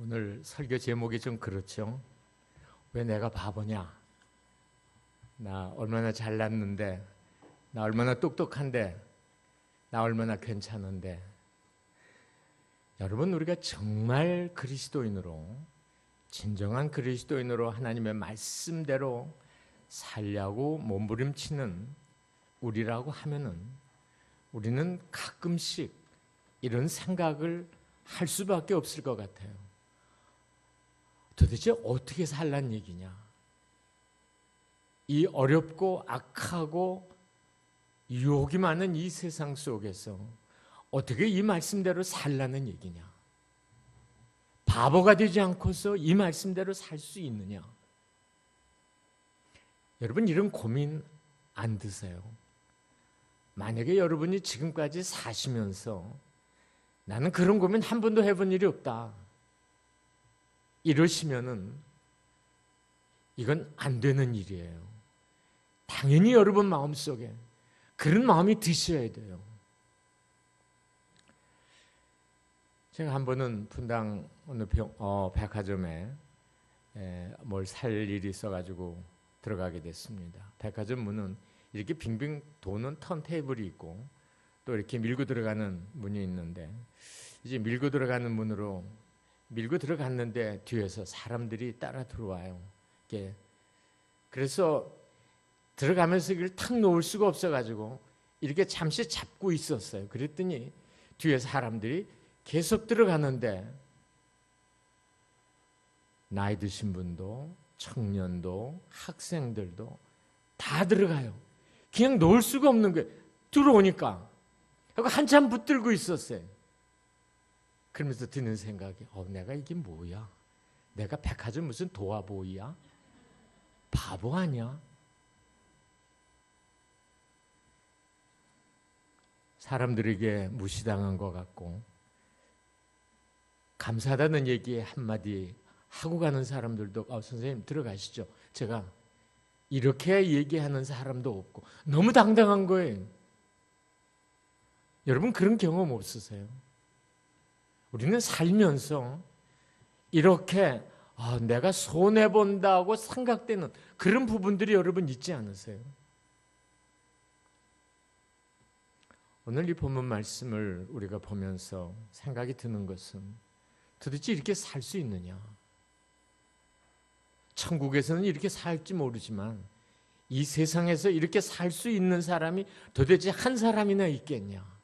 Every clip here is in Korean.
오늘 설교 제목이 좀 그렇죠. 왜 내가 바보냐? 나 얼마나 잘났는데, 나 얼마나 똑똑한데, 나 얼마나 괜찮은데. 여러분, 우리가 정말 그리스도인으로, 진정한 그리스도인으로 하나님의 말씀대로 살려고 몸부림치는 우리라고 하면은 우리는 가끔씩 이런 생각을 할 수밖에 없을 것 같아요. 도대체 어떻게 살란 얘기냐? 이 어렵고 악하고 유혹이 많은 이 세상 속에서 어떻게 이 말씀대로 살라는 얘기냐? 바보가 되지 않고서 이 말씀대로 살 수 있느냐? 여러분, 이런 고민 안 드세요? 만약에 여러분이 지금까지 사시면서 나는 그런 고민 한 번도 해본 일이 없다, 이러시면은 이건 안 되는 일이에요. 당연히 여러분 마음속에 그런 마음이 드셔야 돼요. 제가 한 번은 분당 어느 백화점에 뭘 살 일이 있어가지고 들어가게 됐습니다. 백화점 문은 이렇게 빙빙 도는 턴테이블이 있고 또 이렇게 밀고 들어가는 문이 있는데, 이제 밀고 들어가는 문으로 밀고 들어갔는데 뒤에서 사람들이 따라 들어와요. 그래서 들어가면서 이걸 탁 놓을 수가 없어가지고 이렇게 잠시 잡고 있었어요. 그랬더니 뒤에 사람들이 계속 들어가는데 나이 드신 분도 청년도 학생들도 다 들어가요. 그냥 놓을 수가 없는 거예요. 들어오니까. 하고 한참 붙들고 있었어요. 그러면서 드는 생각이, 내가 이게 뭐야? 내가 백화점 무슨 도화보이야? 바보 아니야? 사람들에게 무시당한 것 같고 감사하다는 얘기에 한마디 하고 가는 사람들도 선생님 들어가시죠. 제가 이렇게 얘기하는 사람도 없고 너무 당당한 거예요. 여러분, 그런 경험 없으세요? 우리는 살면서 이렇게 내가 손해본다고 생각되는 그런 부분들이 여러분 있지 않으세요? 오늘 이 본문 말씀을 우리가 보면서 생각이 드는 것은 도대체 이렇게 살 수 있느냐? 천국에서는 이렇게 살지 모르지만 이 세상에서 이렇게 살 수 있는 사람이 도대체 한 사람이나 있겠냐?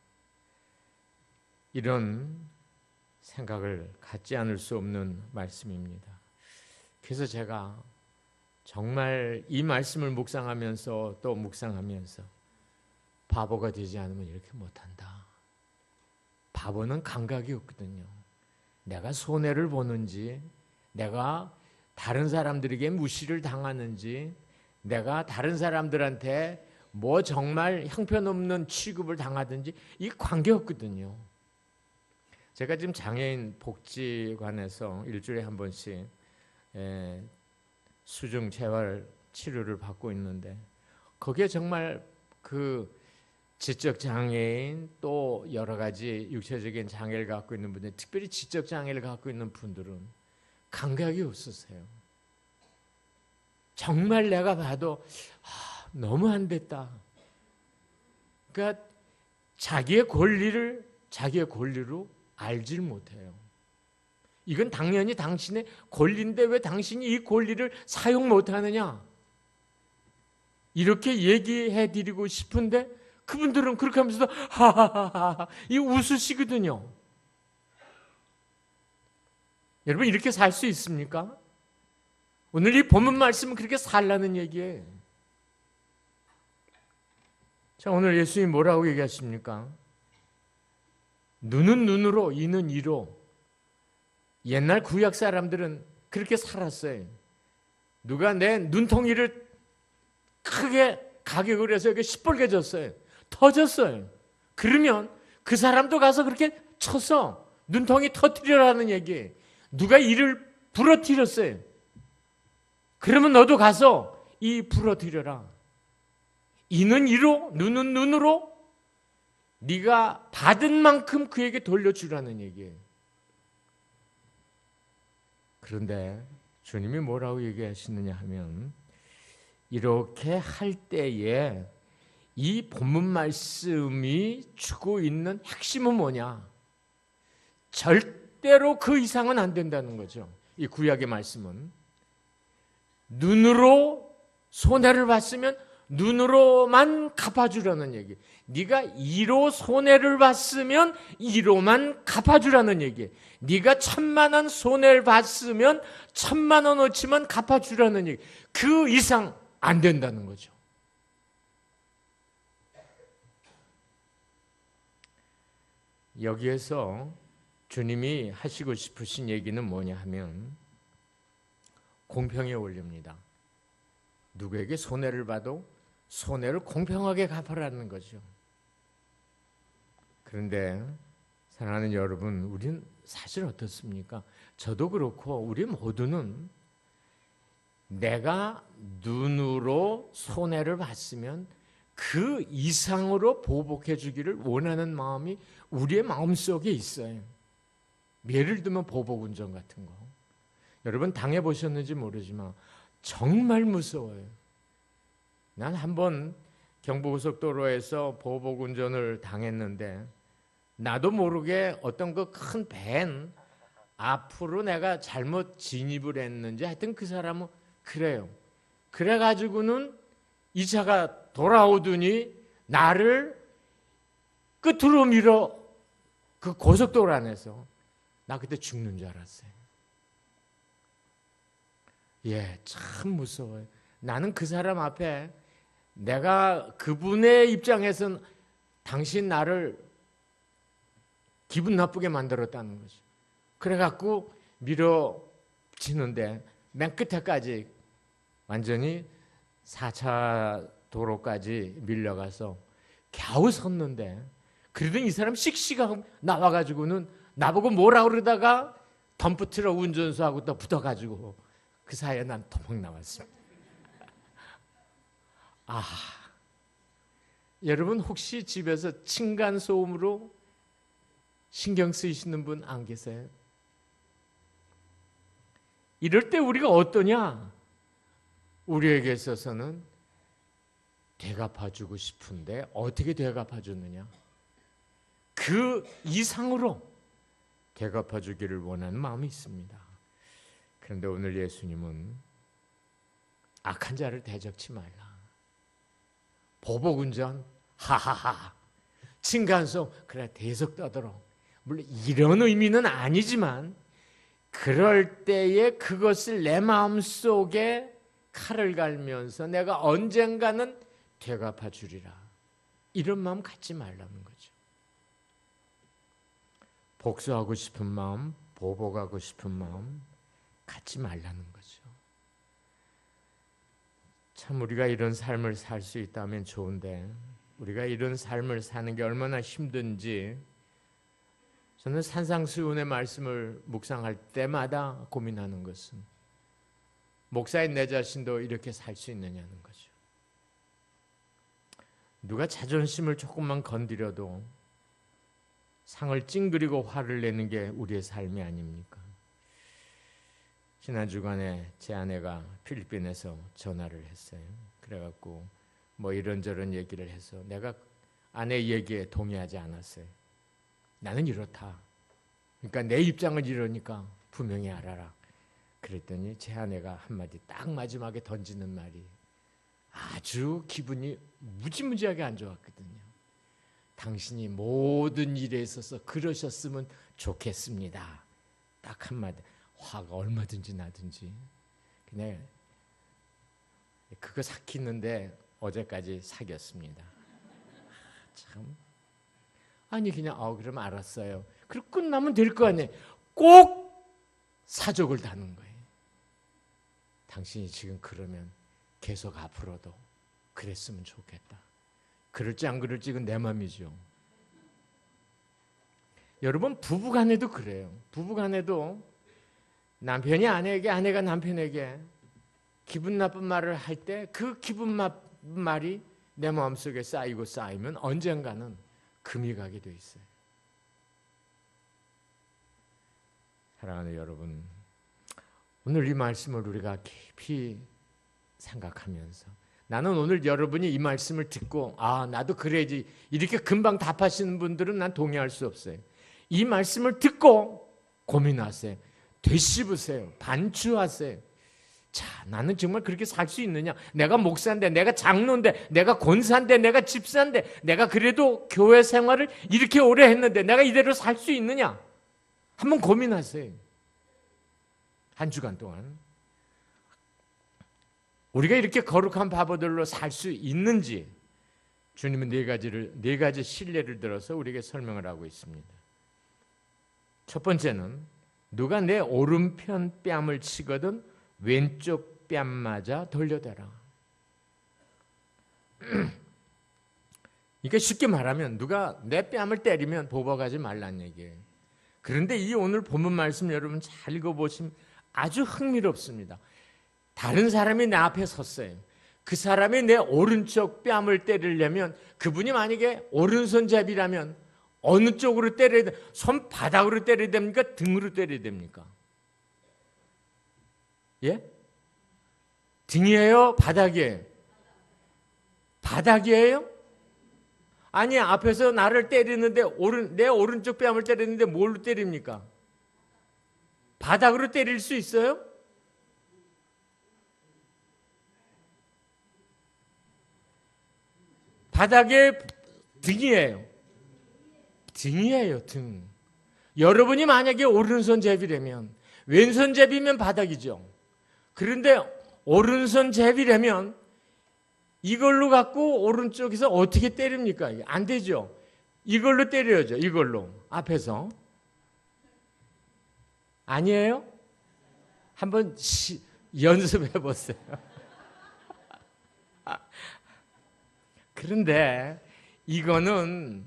이런 생각을 갖지 않을 수 없는 말씀입니다. 그래서 제가 정말 이 말씀을 묵상하면서 또 묵상하면서 바보가 되지 않으면 이렇게 못한다. 바보는 감각이 없거든요. 내가 손해를 보는지, 내가 다른 사람들에게 무시를 당하는지, 내가 다른 사람들한테 뭐 정말 형편없는 취급을 당하든지 이 관계없거든요. 제가 지금 장애인 복지관에서 일주일에 한 번씩 수중 재활 치료를 받고 있는데, 거기에 정말 그 지적 장애인 또 여러 가지 육체적인 장애를 갖고 있는 분들, 특별히 지적 장애를 갖고 있는 분들은 감각이 없으세요. 정말 내가 봐도 너무 안 됐다. 그러니까 자기의 권리로 알질 못해요. 이건 당연히 당신의 권리인데 왜 당신이 이 권리를 사용 못하느냐? 이렇게 얘기해 드리고 싶은데 그분들은 그렇게 하면서도 하하하하 이 웃으시거든요. 여러분, 이렇게 살 수 있습니까? 오늘 이 본문 말씀은 그렇게 살라는 얘기예요. 자, 오늘 예수님이 뭐라고 얘기하십니까? 눈은 눈으로, 이는 이로. 옛날 구약 사람들은 그렇게 살았어요. 누가 내 눈통이를 크게 가격을 해서 이게 시뻘개졌어요. 터졌어요. 그러면 그 사람도 가서 그렇게 쳐서 눈통이 터뜨리라는 얘기예요. 누가 이를 부러뜨렸어요. 그러면 너도 가서 이 부러뜨려라. 이는 이로, 눈은 눈으로 네가 받은 만큼 그에게 돌려주라는 얘기예요. 그런데 주님이 뭐라고 얘기하시느냐 하면 이렇게 할 때에 이 본문 말씀이 주고 있는 핵심은 뭐냐? 절대로 그 이상은 안 된다는 거죠. 이 구약의 말씀은 눈으로 손해를 봤으면 눈으로만 갚아주라는 얘기. 네가 이로 손해를 봤으면 이로만 갚아주라는 얘기. 네가 1,000,000원 손해를 봤으면 1,000,000원어치만 갚아주라는 얘기. 그 이상 안 된다는 거죠. 여기에서 주님이 하시고 싶으신 얘기는 뭐냐 하면 공평의 원리입니다. 누구에게 손해를 봐도 손해를 공평하게 갚아라는 거죠. 그런데 사랑하는 여러분, 우리는 사실 어떻습니까? 저도 그렇고 우리 모두는 내가 눈으로 손해를 봤으면 그 이상으로 보복해 주기를 원하는 마음이 우리의 마음속에 있어요. 예를 들면 보복운전 같은 거. 여러분 당해보셨는지 모르지만 정말 무서워요. 난 한번 경부고속도로에서 보복운전을 당했는데 나도 모르게 어떤 그 큰 밴 앞으로 내가 잘못 진입을 했는지 하여튼 그 사람은 그래요. 그래가지고는 이 차가 돌아오더니 나를 끝으로 밀어 그 고속도로 안에서 나 그때 죽는 줄 알았어요. 예, 참 무서워요. 나는 그 사람 앞에 내가 그분의 입장에서는 당신 나를 기분 나쁘게 만들었다는 거죠. 그래갖고 밀어치는데 맨 끝에까지 완전히 4차 도로까지 밀려가서 겨우 섰는데 그래도 이 사람 씩씩하고 나와가지고는 나보고 뭐라 그러다가 덤프트럭 운전수하고 또 붙어가지고 그 사이에 난 도망 나왔습니다. 여러분 혹시 집에서 층간소음으로 신경 쓰이시는 분 안 계세요? 이럴 때 우리가 어떠냐? 우리에게 있어서는 되갚아주고 싶은데 어떻게 되갚아주느냐? 그 이상으로 되갚아주기를 원하는 마음이 있습니다. 그런데 오늘 예수님은 악한 자를 대적치 말라. 보복운전 하하하. 층간소음 그래 대속 떠들어. 물론 이런 의미는 아니지만 그럴 때에 그것을 내 마음속에 칼을 갈면서 내가 언젠가는 되갚아 주리라. 이런 마음 갖지 말라는 거죠. 복수하고 싶은 마음, 보복하고 싶은 마음 갖지 말라는 거죠. 참 우리가 이런 삶을 살 수 있다면 좋은데 우리가 이런 삶을 사는 게 얼마나 힘든지 저는 산상수훈의 말씀을 묵상할 때마다 고민하는 것은 목사인 내 자신도 이렇게 살 수 있느냐는 거죠. 누가 자존심을 조금만 건드려도 상을 찡그리고 화를 내는 게 우리의 삶이 아닙니까? 지난 주간에 제 아내가 필리핀에서 전화를 했어요. 그래갖고 뭐 이런저런 얘기를 해서 내가 아내 얘기에 동의하지 않았어요. 나는 이렇다. 그러니까 내 입장을 이러니까 분명히 알아라. 그랬더니 제 아내가 한마디 딱 마지막에 던지는 말이 아주 기분이 무지무지하게 안 좋았거든요. 당신이 모든 일에 있어서 그러셨으면 좋겠습니다. 딱 한마디. 화가 얼마든지 나든지. 그냥 그거 삭히는데 어제까지 사귀었습니다. 참. 아니 그냥 그럼 알았어요. 그리고 끝나면 될 거 아니에요. 꼭 사족을 다는 거예요. 당신이 지금 그러면 계속 앞으로도 그랬으면 좋겠다. 그럴지 안 그럴지 는 내 맘이죠. 여러분 부부간에도 그래요. 부부간에도 남편이 아내에게 아내가 남편에게 기분 나쁜 말을 할 때 그 기분 나쁜 말이 내 마음속에 쌓이고 쌓이면 언젠가는 금이 가게 돼 있어요. 사랑하는 여러분, 오늘 이 말씀을 우리가 깊이 생각하면서, 나는 오늘 여러분이 이 말씀을 듣고 나도 그래야지 이렇게 금방 답하시는 분들은 난 동의할 수 없어요. 이 말씀을 듣고 고민하세요. 되씹으세요. 반추하세요. 자, 나는 정말 그렇게 살 수 있느냐? 내가 목사인데, 내가 장로인데, 내가 권사인데, 내가 집사인데, 내가 그래도 교회 생활을 이렇게 오래 했는데 내가 이대로 살 수 있느냐? 한번 고민하세요. 한 주간 동안 우리가 이렇게 거룩한 바보들로 살 수 있는지 주님은 네 가지 신뢰를 들어서 우리에게 설명을 하고 있습니다. 첫 번째는 누가 내 오른편 뺨을 치거든 왼쪽 뺨마저 돌려대라. 그러니까 쉽게 말하면 누가 내 뺨을 때리면 보복하지 말란 얘기예요. 그런데 이 오늘 본문 말씀 여러분 잘 읽어보시면 아주 흥미롭습니다. 다른 사람이 내 앞에 섰어요. 그 사람이 내 오른쪽 뺨을 때리려면, 그분이 만약에 오른손잡이라면 어느 쪽으로 때려야 돼? 손바닥으로 때려야 됩니까? 등으로 때려야 됩니까? 예? 등이에요? 바닥이에요? 바닥이에요? 아니, 앞에서 나를 때리는데 내 오른쪽 뺨을 때리는데 뭘로 때립니까? 바닥으로 때릴 수 있어요? 바닥에 등이에요. 등이에요, 등. 여러분이 만약에 오른손잡이라면, 왼손잡이면 바닥이죠. 그런데 오른손잡이라면 이걸로 갖고 오른쪽에서 어떻게 때립니까? 안 되죠. 이걸로 때려야죠. 이걸로 앞에서. 아니에요? 한번 연습해 보세요. 그런데 이거는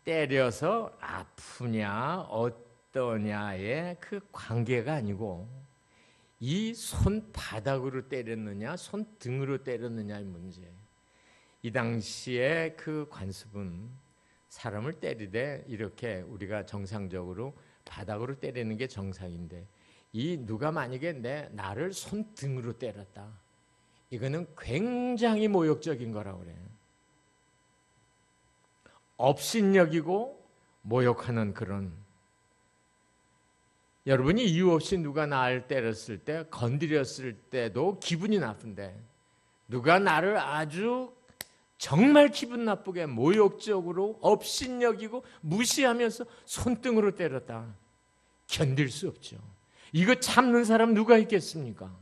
때려서 아프냐 어떠냐의 그 관계가 아니고, 이 손바닥으로 때렸느냐 손등으로 때렸느냐의 문제예요. 이 당시에 그 관습은 사람을 때리되 이렇게 우리가 정상적으로 바닥으로 때리는 게 정상인데, 이 누가 만약에 나를 손등으로 때렸다, 이거는 굉장히 모욕적인 거라고 그래요. 업신여기고 모욕하는 그런, 여러분이 이유 없이 누가 나를 때렸을 때, 건드렸을 때도 기분이 나쁜데, 누가 나를 아주 정말 기분 나쁘게 모욕적으로 업신여기고 무시하면서 손등으로 때렸다, 견딜 수 없죠. 이거 참는 사람 누가 있겠습니까?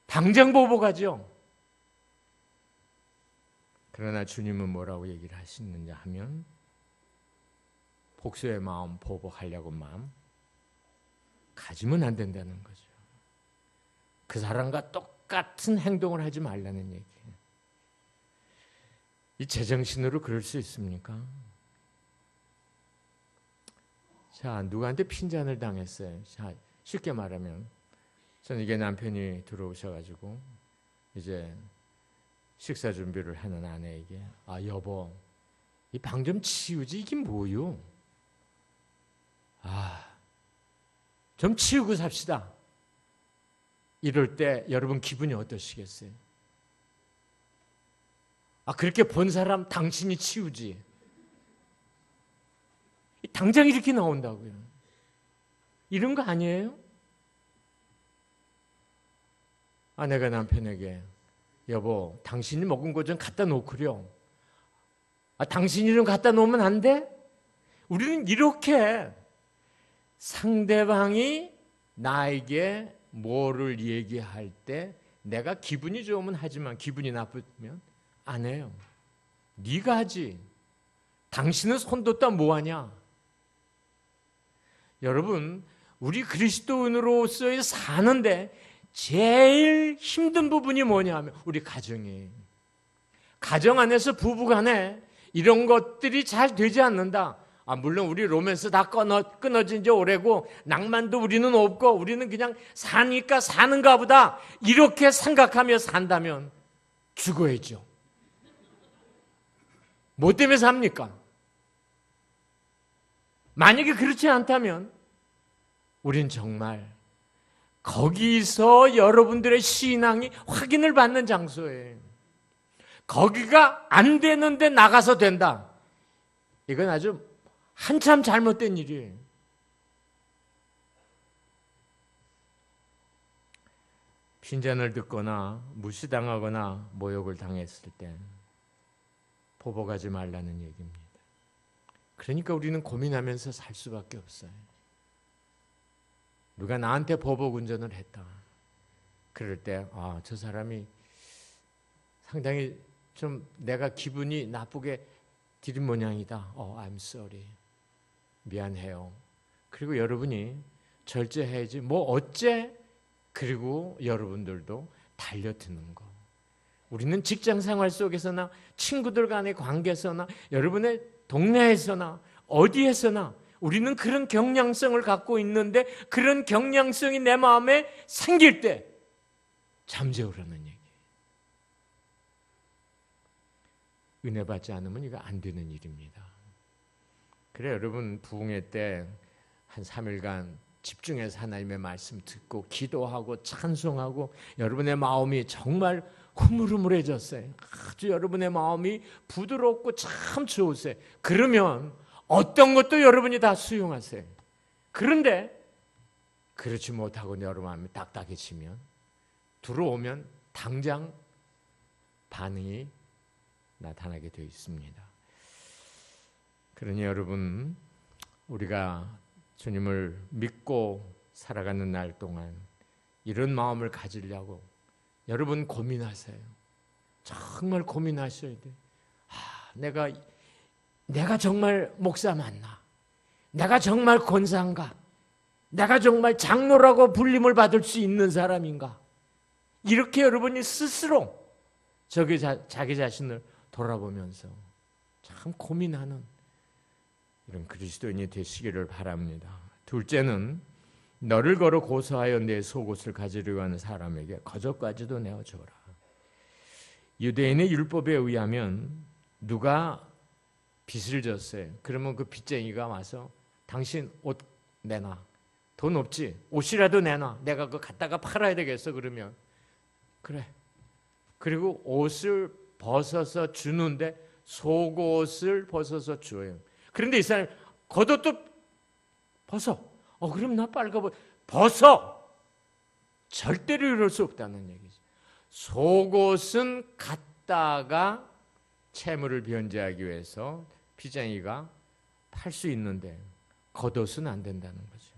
당장 보복하죠. 그러나 주님은 뭐라고 얘기를 하시느냐 하면, 복수의 마음, 보복하려고 마음 가지면 안 된다는 거죠. 그 사람과 똑같은 행동을 하지 말라는 얘기예요. 이 제정신으로 그럴 수 있습니까? 자, 누구한테 핀잔을 당했어요. 자, 쉽게 말하면 저는 이게 남편이 들어오셔가지고 이제 식사 준비를 하는 아내에게, 여보, 이 방 좀 치우지, 이게 뭐요? 좀 치우고 삽시다. 이럴 때 여러분 기분이 어떠시겠어요? 그렇게 본 사람 당신이 치우지. 당장 이렇게 나온다고요. 이런 거 아니에요? 아내가 남편에게, 여보, 당신이 먹은 거 좀 갖다 놓으렴. 당신이 좀 갖다 놓으면 안 돼? 우리는 이렇게 상대방이 나에게 뭐를 얘기할 때 내가 기분이 좋으면 하지만 기분이 나쁘면 안 해요. 네가 하지. 당신은 손 뒀다 뭐하냐? 여러분, 우리 그리스도인으로서의 사는데 제일 힘든 부분이 뭐냐 하면 우리 가정이에요. 가정 안에서 부부간에 이런 것들이 잘 되지 않는다. 물론 우리 로맨스 다 끊어진 지 오래고 낭만도 우리는 없고 우리는 그냥 사니까 사는가 보다, 이렇게 생각하며 산다면 죽어야죠. 뭐 때문에 삽니까? 만약에 그렇지 않다면 우린 정말 거기서 여러분들의 신앙이 확인을 받는 장소예요. 거기가 안 되는데 나가서 된다. 이건 아주 한참 잘못된 일이에요. 핀잔을 듣거나 무시당하거나 모욕을 당했을 때 보복하지 말라는 얘기입니다. 그러니까 우리는 고민하면서 살 수밖에 없어요. 누가 나한테 보복 운전을 했다. 그럴 때 저 사람이 상당히 좀 내가 기분이 나쁘게 들인 모양이다. I'm sorry. 미안해요. 그리고 여러분이 절제해야지. 뭐 어째? 그리고 여러분들도 달려드는 거. 우리는 직장 생활 속에서나 친구들 간의 관계에서나 여러분의 동네에서나 어디에서나 우리는 그런 경량성을 갖고 있는데 그런 경량성이 내 마음에 생길 때 잠재우라는 얘기예요. 은혜 받지 않으면 이거 안 되는 일입니다. 그래 여러분 부흥회 때 한 3일간 집중해서 하나님의 말씀 듣고 기도하고 찬송하고 여러분의 마음이 정말 흐물흐물해졌어요. 아주 여러분의 마음이 부드럽고 참 좋으세요. 그러면 어떤 것도 여러분이 다 수용하세요. 그런데 그렇지 못하고 여러분 마음이 딱딱해지면 들어오면 당장 반응이 나타나게 되어 있습니다. 그러니 여러분 우리가 주님을 믿고 살아가는 날 동안 이런 마음을 가지려고 여러분 고민하세요. 정말 고민하셔야 돼요. 내가 정말 목사 맞나? 내가 정말 권사인가? 내가 정말 장로라고 불림을 받을 수 있는 사람인가? 이렇게 여러분이 스스로 자기 자신을 돌아보면서 참 고민하는 이런 그리스도인이 되시기를 바랍니다. 둘째는 너를 걸어 고소하여 내 속옷을 가지려고 하는 사람에게 거저까지도 내어줘라. 유대인의 율법에 의하면 누가 빚을 졌어요. 그러면 그 빚쟁이가 와서 당신 옷 내놔. 돈 없지? 옷이라도 내놔. 내가 그거 갖다가 팔아야 되겠어. 그러면 그래. 그리고 옷을 벗어서 주는데 속옷을 벗어서 줘요. 그런데 이 사람이 겉옷도 벗어. 그럼 나 빨가벗어. 벗어. 절대로 이럴 수 없다는 얘기죠. 속옷은 갖다가 채무를 변제하기 위해서 빚쟁이가 팔 수 있는데 겉옷은 안 된다는 거죠.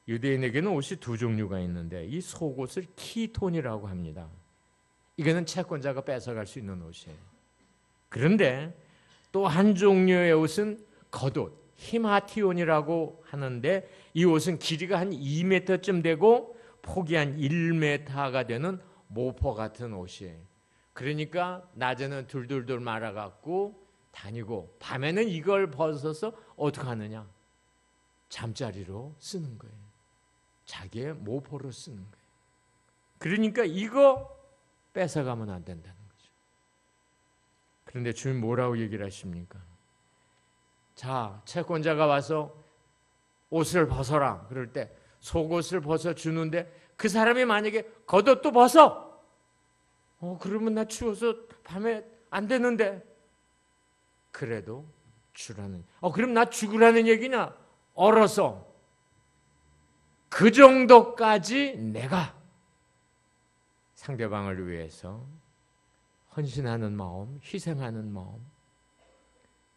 유대인에게는 옷이 두 종류가 있는데 이 속옷을 키톤이라고 합니다. 이거는 채권자가 뺏어갈 수 있는 옷이에요. 그런데 또 한 종류의 옷은 겉옷, 히마티온이라고 하는데 이 옷은 길이가 한 2m쯤 되고 폭이 한 1m가 되는 모포 같은 옷이에요. 그러니까 낮에는 둘둘둘 말아갖고 다니고 밤에는 이걸 벗어서 어떻게 하느냐? 잠자리로 쓰는 거예요. 자기의 모포로 쓰는 거예요. 그러니까 이거 뺏어가면 안 된다는 거죠. 그런데 주님 뭐라고 얘기를 하십니까? 자, 채권자가 와서 옷을 벗어라. 그럴 때 속옷을 벗어 주는데 그 사람이 만약에 겉옷도 벗어. 그러면 나 추워서 밤에 안 되는데. 그래도 주라는. 그럼 나 죽으라는 얘기냐? 얼어서. 그 정도까지 내가 상대방을 위해서 헌신하는 마음, 희생하는 마음,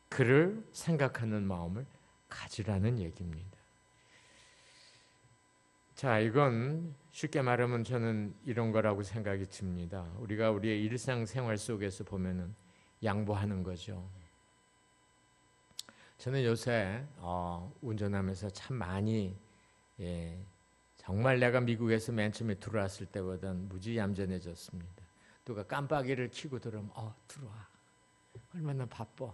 그를 생각하는 마음을 가지라는 얘기입니다. 자, 이건 쉽게 말하면 저는 이런 거라고 생각이 듭니다. 우리가 우리의 일상생활 속에서 보면은 양보하는 거죠. 저는 요새 운전하면서 참 많이 정말 내가 미국에서 맨 처음에 들어왔을 때보다는 무지 얌전해졌습니다. 누가 깜빡이를 켜고 들어오면 들어와. 얼마나 바빠.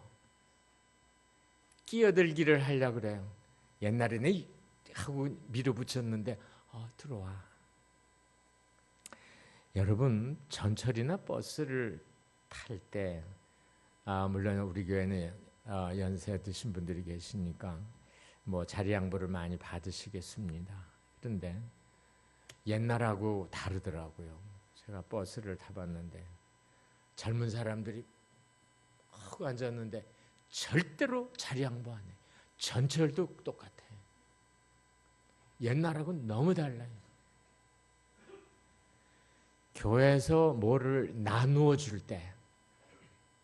끼어들기를 하려고 그래요. 옛날에는 하고 밀어붙였는데 들어와. 여러분 전철이나 버스를 탈 때 물론 우리 교회는 연세 드신 분들이 계시니까 뭐 자리 양보를 많이 받으시겠습니다. 그런데 옛날하고 다르더라고요. 제가 버스를 타봤는데 젊은 사람들이 하고 앉았는데 절대로 자리 양보 안 해. 전철도 똑같아. 옛날하고는 너무 달라요. 교회에서 뭐를 나누어 줄 때,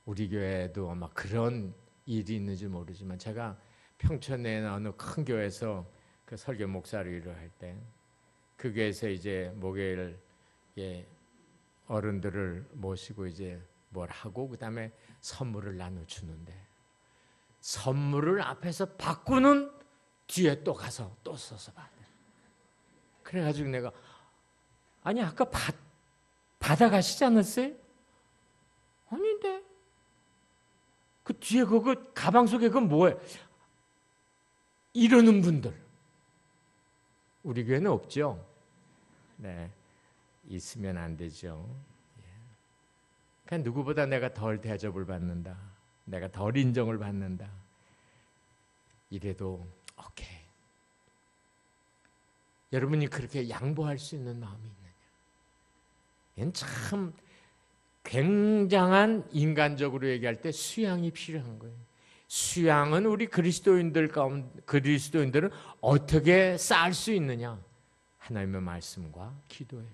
우리 교회도 아마 그런 일이 있는지 모르지만 제가 평촌에 어느 큰 교회에서 그 설교 목사로 일을 할 때 그 교회에서 이제 목요일 어른들을 모시고 이제 뭘 하고 그다음에 선물을 나눠주는데 선물을 앞에서 받고는 뒤에 또 가서 또 써서 받아. 그래가지고 내가 아니 아까 받아가시지 않았어요? 아닌데 그 뒤에 그거 가방 속에 그건 뭐예요? 이러는 분들 우리 교회는 없죠. 네, 있으면 안 되죠. 그러니까 누구보다 내가 덜 대접을 받는다. 내가 덜 인정을 받는다. 이래도 오케이. 여러분이 그렇게 양보할 수 있는 마음이 있느냐? 이건 참 굉장한 인간적으로 얘기할 때 수양이 필요한 거예요. 수양은 우리 그리스도인들은 어떻게 쌓을 수 있느냐? 하나님의 말씀과 기도예요.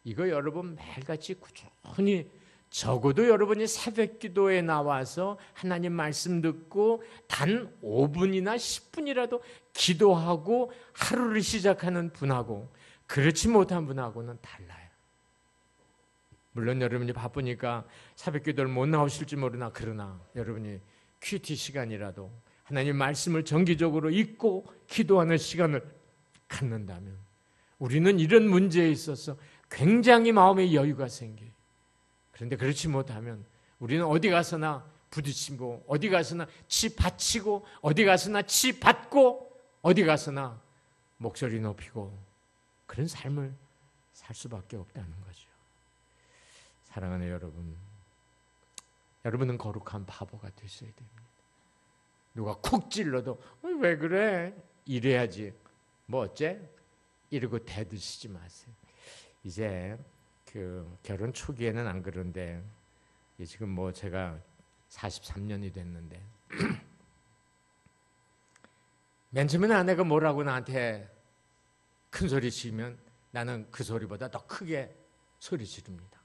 이거 여러분 매일같이 꾸준히 적어도 여러분이 새벽 기도에 나와서 하나님 말씀 듣고 단 5분이나 10분이라도 기도하고 하루를 시작하는 분하고 그렇지 못한 분하고는 달라요. 물론 여러분이 바쁘니까 새벽 기도를 못 나오실지 모르나 그러나 여러분이 큐티 시간이라도 하나님 말씀을 정기적으로 읽고 기도하는 시간을 갖는다면 우리는 이런 문제에 있어서 굉장히 마음의 여유가 생겨요. 그런데 그렇지 못하면 우리는 어디 가서나 부딪히고 어디 가서나 치 받치고 어디 가서나 치 받고 어디 가서나 목소리 높이고 그런 삶을 살 수밖에 없다는 거죠. 사랑하는 여러분, 여러분은 거룩한 바보가 되셔야 됩니다. 누가 쿡 찔러도 왜 그래? 이래야지. 뭐 어째? 이러고 대드시지 마세요. 이제 그 결혼 초기에는 안 그런데 지금 뭐 제가 43년이 됐는데 맨 처음에는 아내가 뭐라고 나한테 큰 소리 치면 나는 그 소리보다 더 크게 소리 지릅니다.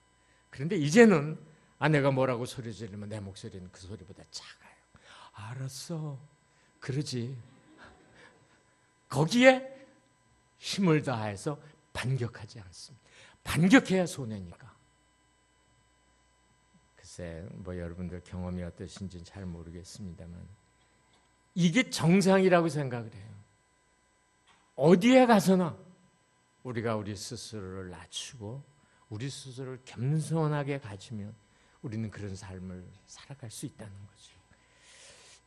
그런데 이제는 아내가 뭐라고 소리 지르면 내 목소리는 그 소리보다 작아요. 알았어. 그러지. 거기에 힘을 다해서 반격하지 않습니다. 반격해야 손해니까. 글쎄, 뭐 여러분들 경험이 어떠신지는 잘 모르겠습니다만 이게 정상이라고 생각을 해요. 어디에 가서나 우리가 우리 스스로를 낮추고 우리 스스로를 겸손하게 가지면 우리는 그런 삶을 살아갈 수 있다는 거죠.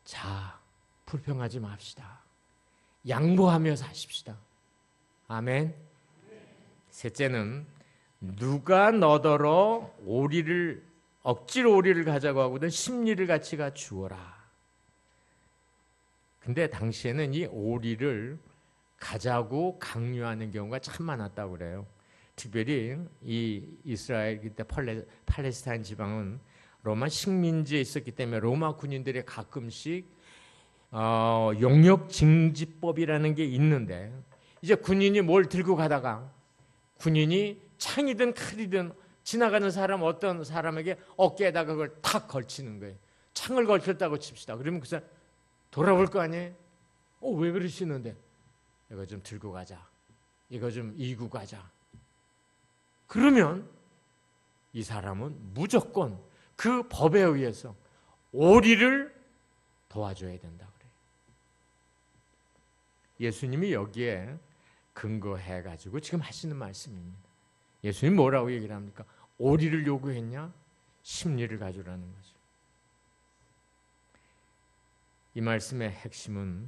자, 불평하지 맙시다. 양보하며 사십시다. 아멘. 셋째는 누가 너더러 억지로 오리를 가자고 하거든 십리를 같이 주어라. 근데 당시에는 이 오리를 가자고 강요하는 경우가 참 많았다고 그래요. 특별히 이 이스라엘 그때 팔레스타인 지방은 로마 식민지에 있었기 때문에 로마 군인들이 가끔씩 용역 징지법이라는 게 있는데 이제 군인이 뭘 들고 가다가 군인이 창이든 칼이든 지나가는 사람 어떤 사람에게 어깨에다가 그걸 탁 걸치는 거예요. 창을 걸쳤다고 칩시다. 그러면 그 사람 돌아볼 거 아니에요? 왜 그러시는데? 이거 좀 들고 가자. 이거 좀 이고 가자. 그러면 이 사람은 무조건 그 법에 의해서 오리를 도와줘야 된다 그래요. 예수님이 여기에 근거해 가지고 지금 하시는 말씀입니다. 예수님 뭐라고 얘기를 합니까? 오리를 요구했냐? 십리를 가져라는 거죠. 이 말씀의 핵심은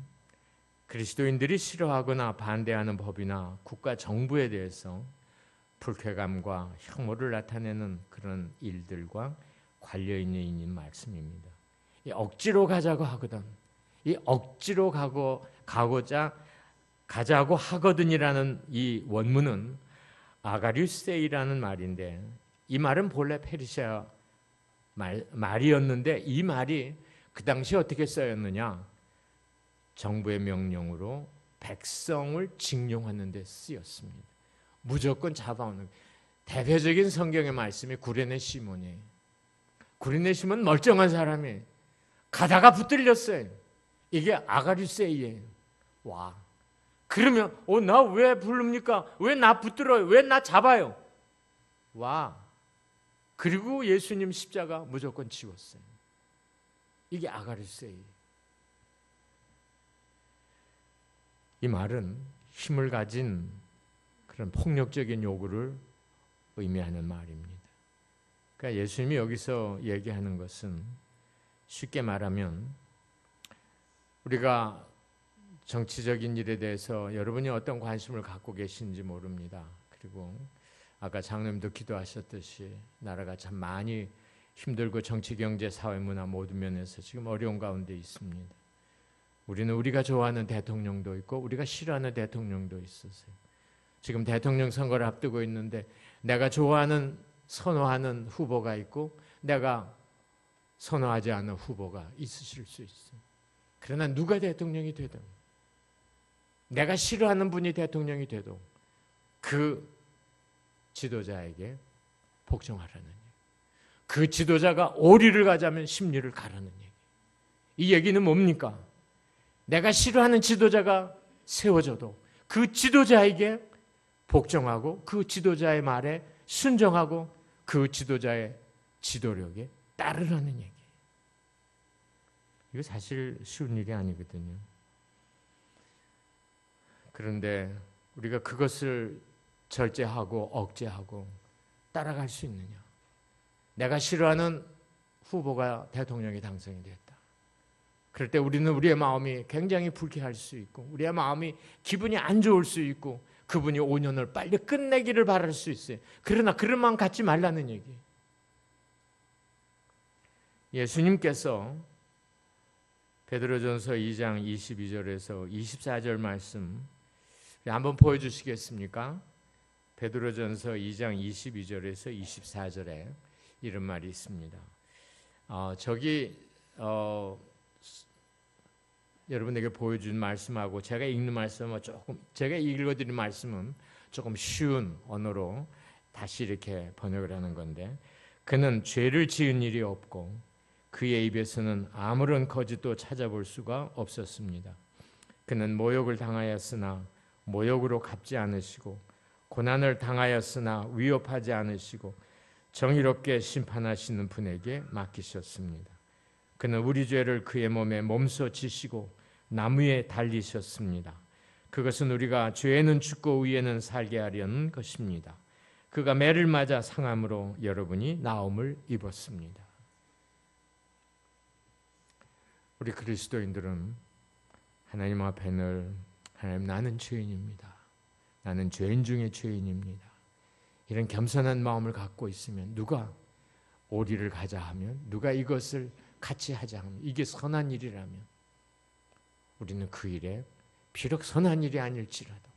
그리스도인들이 싫어하거나 반대하는 법이나 국가 정부에 대해서 불쾌감과 혐오를 나타내는 그런 일들과 관련 있는 말씀입니다. 억지로 가자고 하거든 이 억지로 가자고 하거든이라는 이 원문은 아가류세이라는 말인데, 이 말은 본래 페르시아 말이었는데 이 말이 그 당시 어떻게 쓰였느냐? 정부의 명령으로 백성을 징용하는 데 쓰였습니다. 무조건 잡아오는. 대표적인 성경의 말씀이 구레네 시몬이에요. 구레네 시몬은 멀쩡한 사람이 가다가 붙들렸어요. 이게 아가류세이예요. 와, 그러면 나 왜 부릅니까? 왜 나 붙들어요? 왜 나 잡아요? 와, 그리고 예수님 십자가 무조건 지웠어요. 이게 아가류세이. 이 말은 힘을 가진 그런 폭력적인 요구를 의미하는 말입니다. 그러니까 예수님이 여기서 얘기하는 것은 쉽게 말하면, 우리가 정치적인 일에 대해서 여러분이 어떤 관심을 갖고 계신지 모릅니다. 그리고 아까 장로님도 기도하셨듯이 나라가 참 많이 힘들고 정치, 경제, 사회, 문화 모든 면에서 지금 어려운 가운데 있습니다. 우리는 우리가 좋아하는 대통령도 있고 우리가 싫어하는 대통령도 있으세요. 지금 대통령 선거를 앞두고 있는데 내가 좋아하는, 선호하는 후보가 있고 내가 선호하지 않는 후보가 있으실 수 있어요. 그러나 누가 대통령이 되든, 내가 싫어하는 분이 대통령이 돼도 그 지도자에게 복종하라는 얘기. 그 지도자가 오리를 가자면 십리를 가라는 얘기. 이 얘기는 뭡니까? 내가 싫어하는 지도자가 세워져도 그 지도자에게 복종하고 그 지도자의 말에 순종하고 그 지도자의 지도력에 따르라는 얘기. 이거 사실 쉬운 일이 아니거든요. 그런데 우리가 그것을 절제하고 억제하고 따라갈 수 있느냐? 내가 싫어하는 후보가 대통령이 당선이 됐다. 그럴 때 우리는 우리의 마음이 굉장히 불쾌할 수 있고 우리의 마음이 기분이 안 좋을 수 있고 그분이 5년을 빨리 끝내기를 바랄 수 있어요. 그러나 그런 마음 갖지 말라는 얘기. 예수님께서 베드로전서 2장 22절에서 24절 말씀 한번 보여주시겠습니까? 베드로전서 2장 22절에서 24절에 이런 말이 있습니다. 여러분에게 보여준 말씀하고 제가 읽는 말씀은 제가 읽어드린 말씀은 조금 쉬운 언어로 다시 이렇게 번역을 하는 건데, 그는 죄를 지은 일이 없고 그의 입에서는 아무런 거짓도 찾아볼 수가 없었습니다. 그는 모욕을 당하였으나 모욕으로 갚지 않으시고 고난을 당하였으나 위협하지 않으시고 정의롭게 심판하시는 분에게 맡기셨습니다. 그는 우리 죄를 그의 몸에 몸소 지시고 나무에 달리셨습니다. 그것은 우리가 죄에는 죽고 의에는 살게 하려는 것입니다. 그가 매를 맞아 상함으로 여러분이 나음을 입었습니다. 우리 그리스도인들은 하나님 앞에 늘 하나님, 나는 죄인입니다. 나는 죄인 중에 죄인입니다. 이런 겸손한 마음을 갖고 있으면 누가 오리를 가자 하면, 누가 이것을 같이 하자 하면, 이게 선한 일이라면 우리는 그 일에 비록 선한 일이 아닐지라도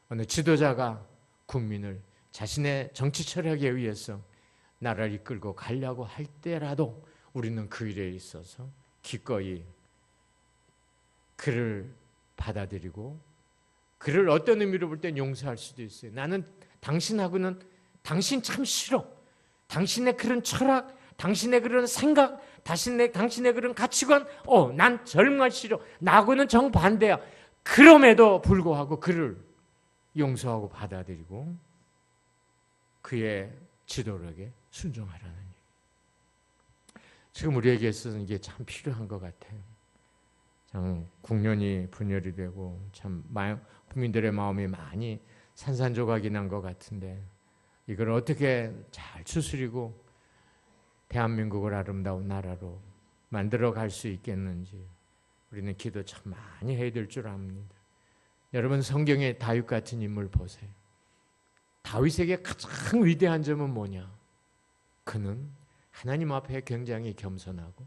어느 지도자가 국민을 자신의 정치 철학에 의해서 나라를 이끌고 가려고 할 때라도 우리는 그 일에 있어서 기꺼이 그를 받아들이고 그를 어떤 의미로 볼 땐 용서할 수도 있어요. 나는 당신하고는, 당신 참 싫어. 당신의 그런 철학, 당신의 그런 생각, 당신의 그런 가치관, 난 정말 싫어. 나하고는 정반대야. 그럼에도 불구하고 그를 용서하고 받아들이고 그의 지도력에 순종하라는 얘기. 지금 우리에게 있어서는 이게 참 필요한 것 같아요. 참 국론이 분열이 되고 참 국민들의 마음이 많이 산산조각이 난 것 같은데, 이걸 어떻게 잘 추스리고 대한민국을 아름다운 나라로 만들어 갈 수 있겠는지 우리는 기도 참 많이 해야 될 줄 압니다. 여러분, 성경의 다윗 같은 인물 보세요. 다윗에게 가장 위대한 점은 뭐냐? 그는 하나님 앞에 굉장히 겸손하고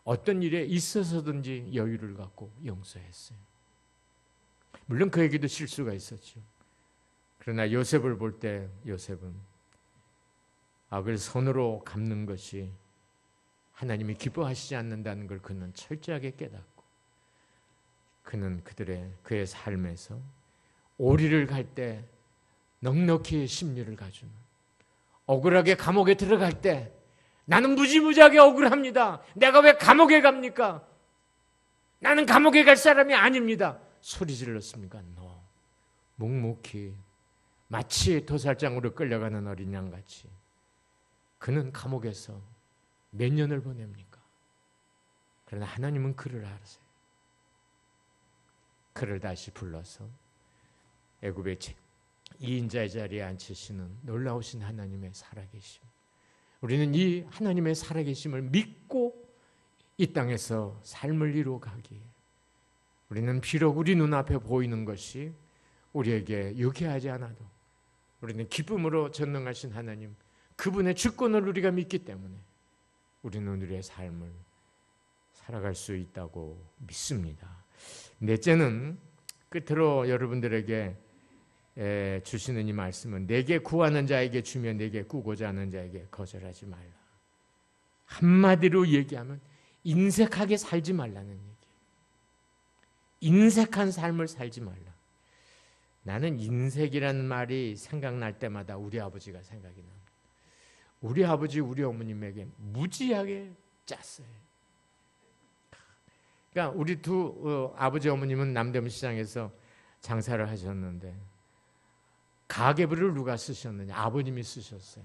어떤 일에 있어서든지 여유를 갖고 용서했어요. 물론 그에게도 실수가 있었죠. 그러나 요셉을 볼 때 요셉은 악을 선으로 갚는 것이 하나님이 기뻐하시지 않는다는 걸 그는 철저하게 깨닫고 그는 그의 삶에서 오리를 갈 때 넉넉히 심리를 가주는, 억울하게 감옥에 들어갈 때 나는 무지무지하게 억울합니다. 내가 왜 감옥에 갑니까? 나는 감옥에 갈 사람이 아닙니다. 소리 질렀습니까? No. 묵묵히 마치 도살장으로 끌려가는 어린 양같이 그는 감옥에서 몇 년을 보냅니까? 그러나 하나님은 그를 알으세요. 그를 다시 불러서 애굽의 2인자의 자리에 앉히시는 놀라우신 하나님의 살아계심. 우리는 이 하나님의 살아계심을 믿고 이 땅에서 삶을 이루어가기에 우리는 비록 우리 눈앞에 보이는 것이 우리에게 유쾌하지 않아도 우리는 기쁨으로 전능하신 하나님, 그분의 주권을 우리가 믿기 때문에 우리는 우리의 삶을 살아갈 수 있다고 믿습니다. 넷째는 끝으로 여러분들에게 주시는 이 말씀은 내게 구하는 자에게 주며 내게 꾸고자 하는 자에게 거절하지 말라. 한마디로 얘기하면 인색하게 살지 말라는 얘기예요. 인색한 삶을 살지 말라. 나는 인색이라는 말이 생각날 때마다 우리 아버지가 생각이 납니다. 우리 아버지, 우리 어머님에게 무지하게 짰어요. 그러니까 우리 두 아버지 어머님은 남대문 시장에서 장사를 하셨는데 가계부를 누가 쓰셨느냐? 아버님이 쓰셨어요.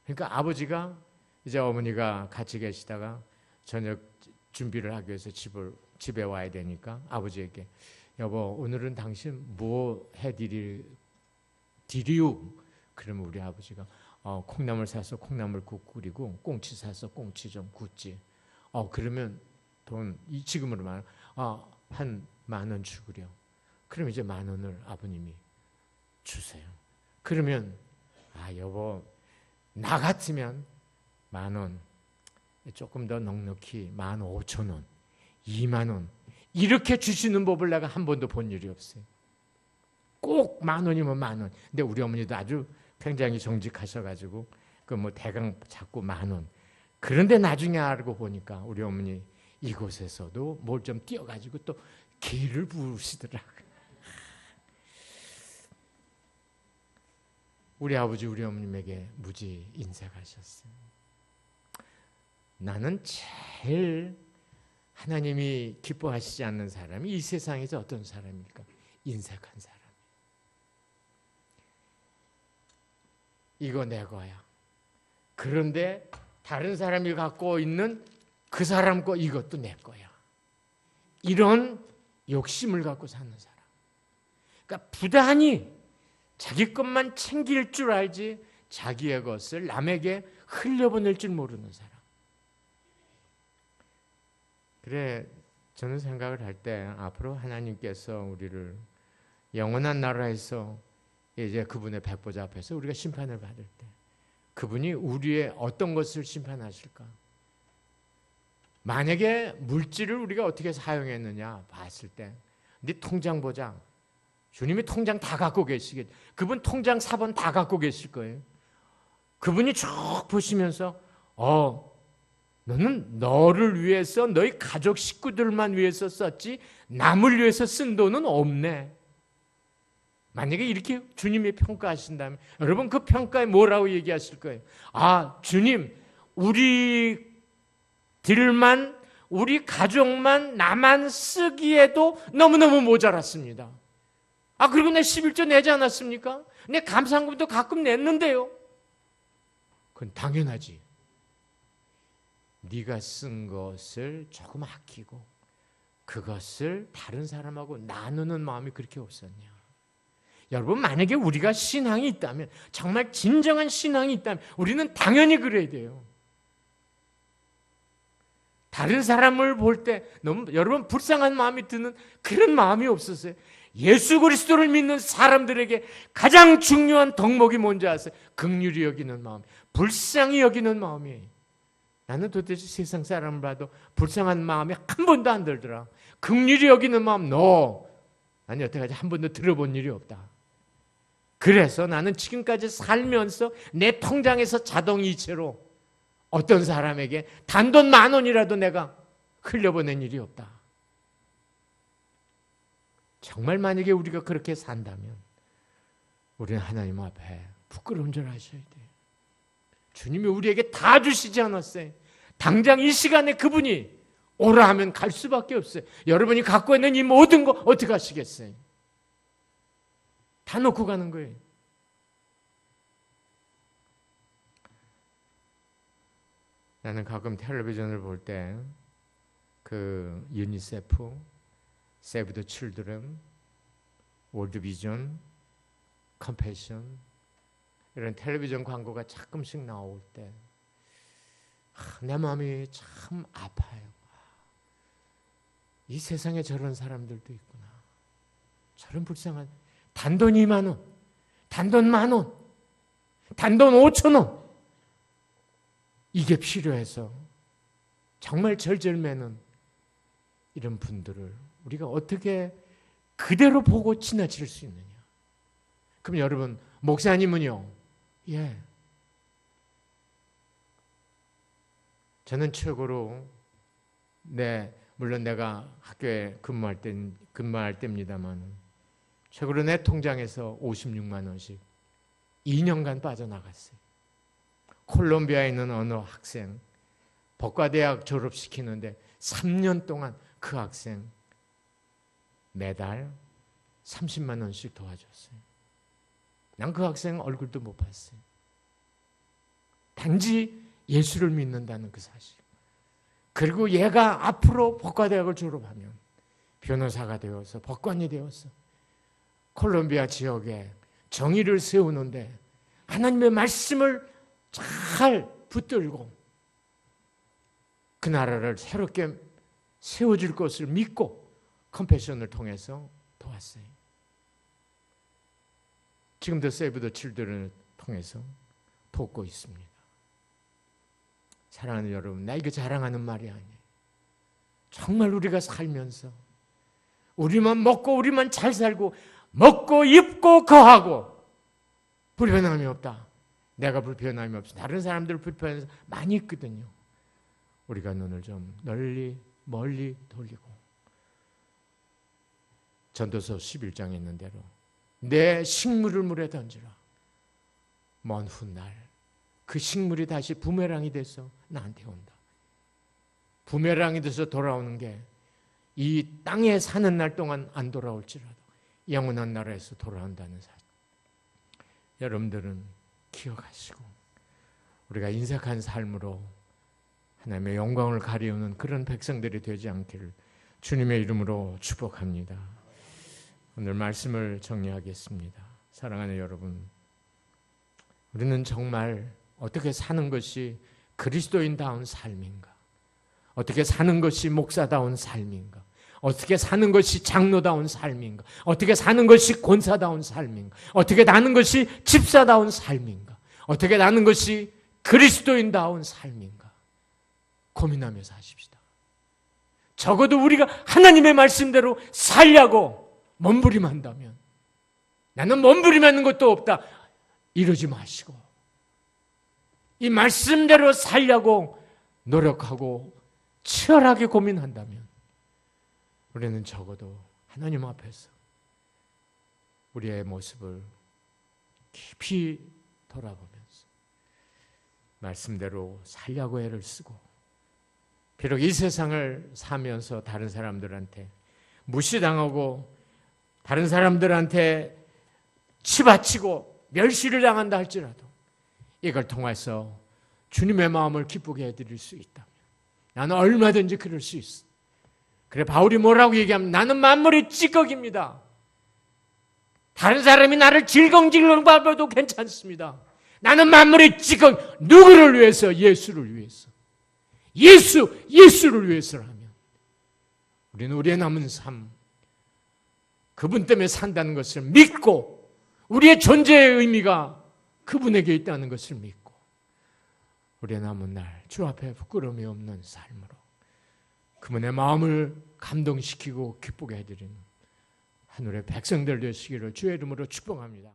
그러니까 아버지가 이제 어머니가 같이 계시다가 저녁 준비를 하기 위해서 집에 와야 되니까 아버지에게 여보 오늘은 당신 뭐 해드리우? 그러면 우리 아버지가 콩나물 사서 콩나물국 끓이고 꽁치 사서 꽁치 좀 굽지. 그러면 돈 지금으로 말하면 한 10,000원 주구려. 그럼 이제 10,000원을 아버님이 주세요. 그러면 여보 나 같으면 10,000원 조금 더 넉넉히 15,000원 20,000원 이렇게 주시는 법을 내가 한 번도 본 일이 없어요. 꼭 10,000원이면 10,000원. 근데 우리 어머니도 아주 굉장히 정직하셔가지고 그 뭐 대강 자꾸 10,000원. 그런데 나중에 알고 보니까 우리 어머니 이곳에서도 뭘 좀 띄어가지고 또 기를 부으시더라고요. 우리 아버지 우리 어머님에게 무지 인색하셨어요. 나는 제일 하나님이 기뻐하시지 않는 사람이 이 세상에서 어떤 사람일까? 인색한 사람. 이거 내 거야. 그런데 다른 사람이 갖고 있는 그 사람 거 이것도 내 거야. 이런 욕심을 갖고 사는 사람. 그러니까 부단히 자기 것만 챙길 줄 알지 자기의 것을 남에게 흘려보낼 줄 모르는 사람. 그래 저는 생각을 할 때 앞으로 하나님께서 우리를 영원한 나라에서 이제 그분의 백보자 앞에서 우리가 심판을 받을 때 그분이 우리의 어떤 것을 심판하실까? 만약에 물질을 우리가 어떻게 사용했느냐 봤을 때 네 통장 보자. 주님이 통장 다 갖고 계시겠. 그분 통장 4번 다 갖고 계실 거예요. 그분이 쭉 보시면서 너는 너를 위해서 너희 가족 식구들만 위해서 썼지 남을 위해서 쓴 돈은 없네. 만약에 이렇게 주님이 평가하신다면 여러분 그 평가에 뭐라고 얘기하실 거예요? 주님 우리들만 우리 가족만 나만 쓰기에도 너무너무 모자랐습니다. 그리고 내 11조 내지 않았습니까? 내 감사금도 가끔 냈는데요. 그건 당연하지. 네가 쓴 것을 조금 아끼고 그것을 다른 사람하고 나누는 마음이 그렇게 없었냐? 여러분 만약에 우리가 신앙이 있다면 정말 진정한 신앙이 있다면 우리는 당연히 그래야 돼요. 다른 사람을 볼 때 너무 여러분 불쌍한 마음이 드는 그런 마음이 없었어요. 예수 그리스도를 믿는 사람들에게 가장 중요한 덕목이 뭔지 아세요? 긍휼히 여기는 마음, 불쌍히 여기는 마음이에요. 나는 도대체 세상 사람을 봐도 불쌍한 마음이 한 번도 안 들더라. 긍휼히 여기는 마음, 아니 여태까지 한 번도 들어본 일이 없다. 그래서 나는 지금까지 살면서 내 통장에서 자동이체로 어떤 사람에게 단돈 10,000원이라도 내가 흘려보낸 일이 없다. 정말 만약에 우리가 그렇게 산다면 우리는 하나님 앞에 부끄러운 줄 아셔야 돼요. 주님이 우리에게 다 주시지 않았어요. 당장 이 시간에 그분이 오라 하면 갈 수밖에 없어요. 여러분이 갖고 있는 이 모든 거 어떻게 하시겠어요? 다 놓고 가는 거예요. 나는 가끔 텔레비전을 볼 때 그 유니세프, 세이브 더 칠드런, 월드비전, 컴패션 이런 텔레비전 광고가 가끔씩 나올 때 내 마음이 참 아파요. 이 세상에 저런 사람들도 있구나. 저런 불쌍한 단돈 20,000원, 단돈 10,000원, 단돈 5,000원 이게 필요해서 정말 절절매는 이런 분들을 우리가 어떻게 그대로 보고 지나칠 수 있느냐. 그럼 여러분, 목사님은요? 예. 저는 최고로 물론 내가 학교에 근무할 때입니다만 최고로 내 통장에서 56만 원씩 2년간 빠져나갔어요. 콜롬비아에 있는 어느 학생 법과대학 졸업시키는데 3년 동안 그 학생 매달 30만 원씩 도와줬어요. 난 그 학생 얼굴도 못 봤어요. 단지 예수를 믿는다는 그 사실. 그리고 얘가 앞으로 법과대학을 졸업하면 변호사가 되어서 법관이 되어서 콜롬비아 지역에 정의를 세우는데 하나님의 말씀을 잘 붙들고 그 나라를 새롭게 세워줄 것을 믿고 컴패션을 통해서 도왔어요. 지금도 세이브 더 칠드런을 통해서 돕고 있습니다. 사랑하는 여러분, 나 이거 자랑하는 말이 아니에요. 정말 우리가 살면서 우리만 먹고 우리만 잘 살고 먹고 입고 거하고 불편함이 없다. 내가 불편함이 없어. 다른 사람들 불편해서 많이 있거든요. 우리가 눈을 좀 멀리 돌리고 전도서 11장에 있는 대로 내 식물을 물에 던지라. 먼 훗날 그 식물이 다시 부메랑이 돼서 나한테 온다. 부메랑이 돼서 돌아오는 게 이 땅에 사는 날 동안 안 돌아올지라도 영원한 나라에서 돌아온다는 사실. 여러분들은 기억하시고 우리가 인색한 삶으로 하나님의 영광을 가리우는 그런 백성들이 되지 않기를 주님의 이름으로 축복합니다. 오늘 말씀을 정리하겠습니다. 사랑하는 여러분, 우리는 정말 어떻게 사는 것이 그리스도인다운 삶인가? 어떻게 사는 것이 목사다운 삶인가? 어떻게 사는 것이 장로다운 삶인가? 어떻게 사는 것이 권사다운 삶인가? 어떻게 사는 것이 집사다운 삶인가? 어떻게 사는 것이 그리스도인다운 삶인가? 고민하며 사십시다. 적어도 우리가 하나님의 말씀대로 살려고 몸부림한다면, 나는 몸부림하는 것도 없다, 이러지 마시고 이 말씀대로 살려고 노력하고 치열하게 고민한다면 우리는 적어도 하나님 앞에서 우리의 모습을 깊이 돌아보면서 말씀대로 살려고 애를 쓰고, 비록 이 세상을 사면서 다른 사람들한테 무시당하고 다른 사람들한테 치받치고 멸시를 당한다 할지라도 이걸 통해서 주님의 마음을 기쁘게 해드릴 수 있다면 나는 얼마든지 그럴 수 있어. 그래, 바울이 뭐라고 얘기하면 나는 만물의 찌꺼기입니다. 다른 사람이 나를 질겅질겅 봐도 괜찮습니다. 나는 만물의 찌꺼기. 누구를 위해서? 예수를 위해서. 예수를 위해서라면 우리는 우리의 남은 삶 그분 때문에 산다는 것을 믿고 우리의 존재의 의미가 그분에게 있다는 것을 믿고 우리의 남은 날 주 앞에 부끄러움이 없는 삶으로 그분의 마음을 감동시키고 기쁘게 해드리는 하늘의 백성들 되시기를 주의 이름으로 축복합니다.